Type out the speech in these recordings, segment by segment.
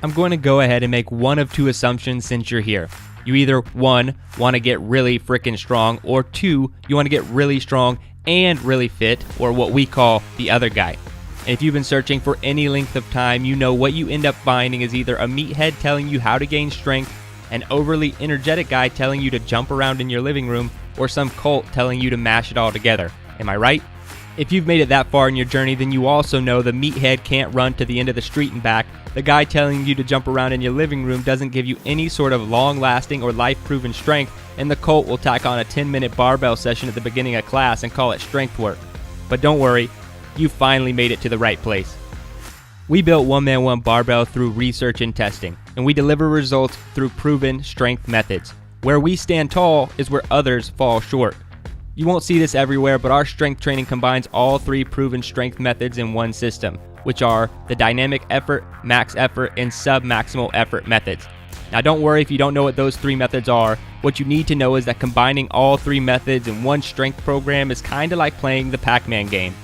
I'm going to go ahead and make one of two assumptions since you're here. You either 1, want to get really freaking strong, or 2, you want to get really strong and really fit, or what we call the other guy. And if you've been searching for any length of time, you know what you end up finding is either a meathead telling you how to gain strength, an overly energetic guy telling you to jump around in your living room, or some cult telling you to mash it all together. Am I right? If you've made it that far in your journey, then you also know the meathead can't run to the end of the street and back. The guy telling you to jump around in your living room doesn't give you any sort of long-lasting or life-proven strength, and the cult will tack on a 10-minute barbell session at the beginning of class and call it strength work. But don't worry, you finally made it to the right place. We built Man One Barbell through research and testing, and we deliver results through proven strength methods. Where we stand tall is where others fall short. You won't see this everywhere, but our strength training combines all 3 proven strength methods in one system, which are the dynamic effort, max effort, and sub-maximal effort methods. Now don't worry if you don't know what those 3 methods are. What you need to know is that combining all 3 methods in one strength program is kinda like playing the Pac-Man game.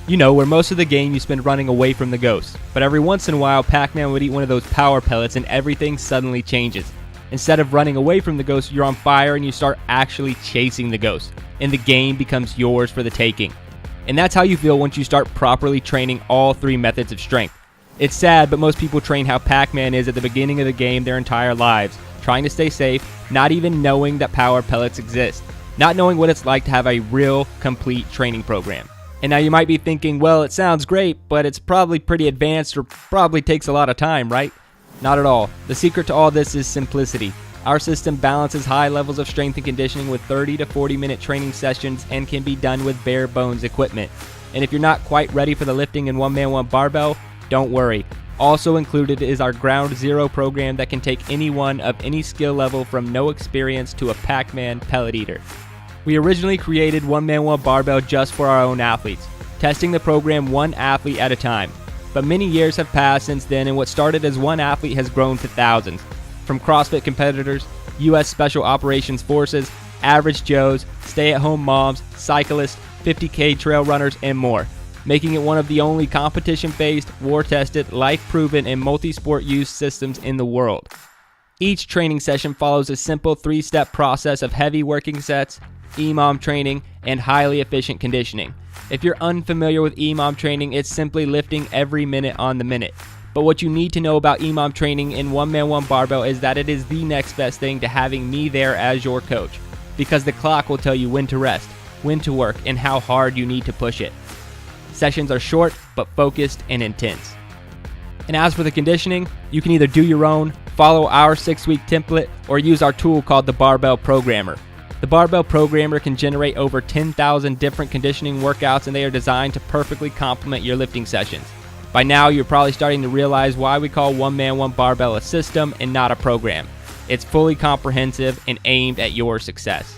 You know, where most of the game you spend running away from the ghost, but every once in a while Pac-Man would eat one of those power pellets and everything suddenly changes. Instead of running away from the ghost, you're on fire and you start actually chasing the ghost, and the game becomes yours for the taking. And that's how you feel once you start properly training all 3 methods of strength. It's sad, but most people train how Pac-Man is at the beginning of the game their entire lives, trying to stay safe, not even knowing that power pellets exist, not knowing what it's like to have a real, complete training program. And now you might be thinking, well, it sounds great, but it's probably pretty advanced or probably takes a lot of time, right? Not at all. The secret to all this is simplicity. Our system balances high levels of strength and conditioning with 30 to 40 minute training sessions and can be done with bare bones equipment. And if you're not quite ready for the lifting in Man One Barbell, don't worry. Also included is our Ground Zero program that can take anyone of any skill level from no experience to a Pac-Man pellet eater. We originally created Man One Barbell just for our own athletes, testing the program one athlete at a time. But many years have passed since then, and what started as one athlete has grown to thousands. From CrossFit competitors, U.S. Special Operations Forces, average Joes, stay-at-home moms, cyclists, 50K trail runners, and more, making it one of the only competition-based, war-tested, life-proven, and multi-sport use systems in the world. Each training session follows a simple 3-step process of heavy working sets, EMOM training, and highly efficient conditioning. If you're unfamiliar with EMOM training, it's simply lifting every minute on the minute. But what you need to know about EMOM training in Man One Barbell is that it is the next best thing to having me there as your coach, because the clock will tell you when to rest, when to work, and how hard you need to push it. Sessions are short, but focused and intense. And as for the conditioning, you can either do your own, follow our 6-week template, or use our tool called the Barbell Programmer. The Barbell Programmer can generate over 10,000 different conditioning workouts, and they are designed to perfectly complement your lifting sessions. By now, you're probably starting to realize why we call Man One Barbell a system and not a program. It's fully comprehensive and aimed at your success.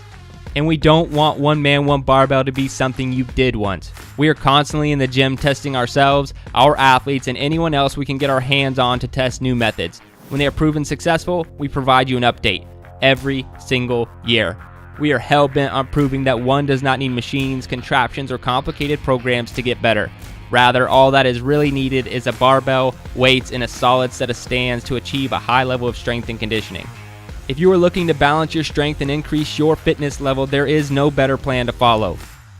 And we don't want Man One Barbell to be something you did once. We are constantly in the gym testing ourselves, our athletes, and anyone else we can get our hands on to test new methods. When they are proven successful, we provide you an update every single year. We are hell-bent on proving that one does not need machines, contraptions, or complicated programs to get better. Rather, all that is really needed is a barbell, weights, and a solid set of stands to achieve a high level of strength and conditioning. If you are looking to balance your strength and increase your fitness level, there is no better plan to follow.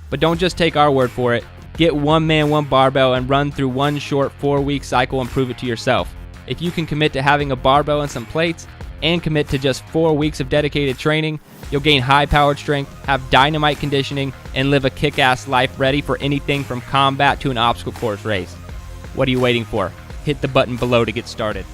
But don't just take our word for it. Get Man One Barbell and run through one short 4-week cycle and prove it to yourself. If you can commit to having a barbell and some plates, and commit to just 4 weeks of dedicated training, you'll gain high-powered strength, have dynamite conditioning, and live a kick-ass life ready for anything from combat to an obstacle course race. What are you waiting for? Hit the button below to get started.